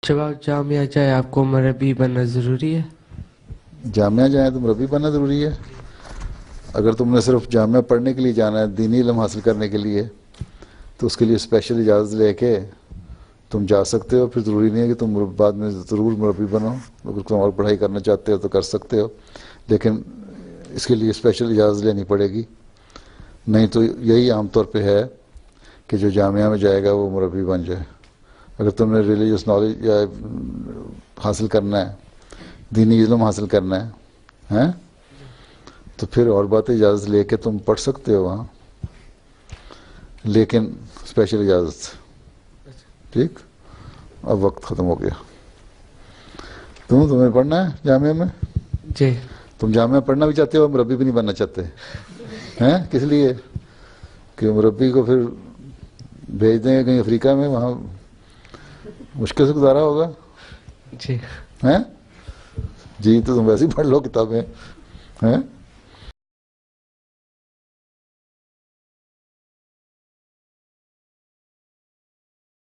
جب آپ جامعہ جائے آپ کو مربی بننا ضروری ہے؟ جامعہ جائیں تو مربی بننا ضروری ہے؟ اگر تم نے صرف جامعہ پڑھنے کے لیے جانا ہے، دینی علم حاصل کرنے کے لیے، تو اس کے لیے اسپیشل اجازت لے کے تم جا سکتے ہو. پھر ضروری نہیں ہے کہ تم بعد میں ضرور مربی بنو. اگر تم اور پڑھائی کرنا چاہتے ہو تو کر سکتے ہو، لیکن اس کے لیے اسپیشل اجازت لینی پڑے گی. نہیں تو یہی عام طور پہ ہے کہ جو جامعہ میں جائے گا وہ مربی بن جائے. اگر تم نے ریلیجیس نالج یا حاصل کرنا ہے، دینی علم حاصل کرنا ہے تو پھر اور بات اجازت لے کے تم پڑھ سکتے ہو وہاں، لیکن اسپیشل اجازت. ٹھیک، اب وقت ختم ہو گیا. تمہیں پڑھنا ہے جامعہ میں؟ جی. تم جامعہ پڑھنا بھی چاہتے ہو، مربی بھی نہیں بننا چاہتے ہیں؟ کس لیے؟ کہ مربی کو پھر بھیج دیں گے کہیں افریقہ میں، وہاں مشکل سے گزارا ہوگا. جی. ہیں جی، تو تم ویسے ہی پڑھ لو کتابیں ہیں.